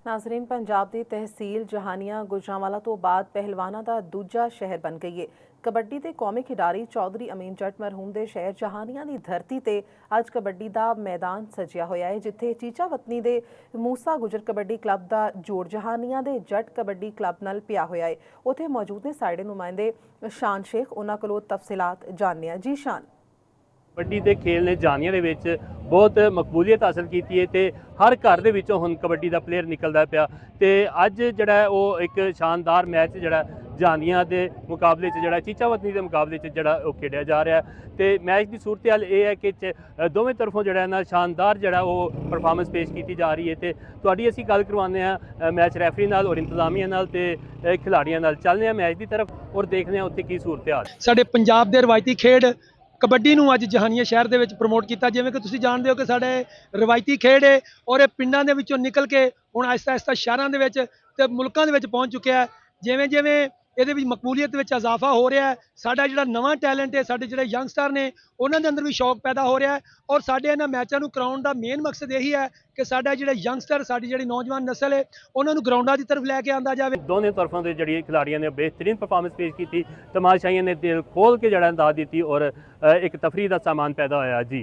ਨਾਜ਼ਰੀਨ, ਪੰਜਾਬ ਦੀ ਤਹਿਸੀਲ ਜਹਾਨੀਆਂ ਗੁਜਰਾਂਵਾਲਾ ਤੋਂ ਬਾਅਦ ਪਹਿਲਵਾਨਾਂ ਦਾ ਦੂਜਾ ਸ਼ਹਿਰ ਬਣ ਗਈ ਹੈ। ਕਬੱਡੀ ਦੇ ਕੌਮੀ ਖਿਡਾਰੀ ਚੌਧਰੀ ਅਮੀਨ ਜੱਟ ਮਰਹੂਮ ਦੇ ਸ਼ਹਿਰ ਜਹਾਨੀਆਂ ਦੀ ਧਰਤੀ ਤੇ ਅੱਜ ਕਬੱਡੀ ਦਾ ਮੈਦਾਨ ਸਜਿਆ ਹੋਇਆ ਹੈ, ਜਿੱਥੇ ਚੀਚਾ ਵਤਨੀ ਦੇ ਮੂਸਾ ਗੁਜਰ ਕਬੱਡੀ ਕਲੱਬ ਦਾ ਜੋੜ ਜਹਾਨੀਆਂ ਦੇ ਜੱਟ ਕਬੱਡੀ ਕਲੱਬ ਨਾਲ ਪਿਆ ਹੋਇਆ ਹੈ। ਉੱਥੇ ਮੌਜੂਦ ਨੇ ਸਾਡੇ ਨੁਮਾਇੰਦੇ ਸ਼ਾਨ ਸ਼ੇਖ, ਉਹਨਾਂ ਕੋਲੋਂ ਤਫਸੀਲਾਤ ਜਾਣਦੇ ਹਾਂ। ਜੀ ਸ਼ਾਨ। कबड्डी के खेल ने जानिया दे बहुत मकबूलीयत हासिल की है तो हर घर दे विचों हुण कबड्डी का प्लेयर निकलता पाया तो अज जिहड़ा वो एक शानदार मैच जिहड़ा जानिया के मुकाबले जिहड़ा चीचा वतनी के मुकाबले जिहड़ा वो खेडिया जा रहा है। तो मैच की सूरत हाल ये है कि दोवें तरफों जिहड़ा ना शानदार जिहड़ा वो परफॉर्मेंस पेश की जा रही है। तो तुहाडी असीं गल करवाने हैं मैच रैफरी नाल और इंतजामिया नाल ते खिलाड़ियां नाल। चलने मैच की तरफ और देखने उत्थे की सूरत हाल। साडे पंजाब दे रवायती खेड कबड्डी नूं अज जहानिया शहर दे विच प्रमोट किया, जिवें कि तुसीं जाणदे हो कि साडे रवायती खेड है और ये पिंडां दे विचों निकल के हुण आहिस्ता आहिस्ता शहरां दे विच ते मुल्कां दे विच पहुंच चुकिया है। जिवें जिवें ਇਹਦੇ ਵਿੱਚ ਮਕਬੂਲੀਅਤ ਵਿੱਚ ਇਜ਼ਾਫਾ ਹੋ ਰਿਹਾ ਹੈ, ਸਾਡਾ ਜਿਹੜਾ ਨਵਾਂ ਟੈਲੈਂਟ ਹੈ, ਸਾਡੇ ਜਿਹੜੇ ਯੰਗਸਟਰ ਨੇ ਉਹਨਾਂ ਦੇ ਅੰਦਰ ਵੀ ਸ਼ੌਕ ਪੈਦਾ ਹੋ ਰਿਹਾ ਹੈ ਔਰ ਸਾਡੇ ਇਹਨਾਂ ਮੈਚਾਂ ਨੂੰ ਕਰਾਉਣ ਦਾ ਮੇਨ ਮਕਸਦ ਇਹੀ ਹੈ ਕਿ ਸਾਡਾ ਜਿਹੜੇ ਯੰਗਸਟਰ, ਸਾਡੀ ਜਿਹੜੀ ਨੌਜਵਾਨ ਨਸਲ ਹੈ ਉਹਨਾਂ ਨੂੰ ਗਰਾਊਂਡਾਂ ਦੀ ਤਰਫ ਲੈ ਕੇ ਆਂਦਾ ਜਾਵੇ। दोनों तरफों के जी खिलाड़ियों ने बेहतरीन परफॉर्मेंस पेश की, तमाशाइयों ने दिल खोल के जड़ा दाद दी और एक तफरी का सामान पैदा होया जी।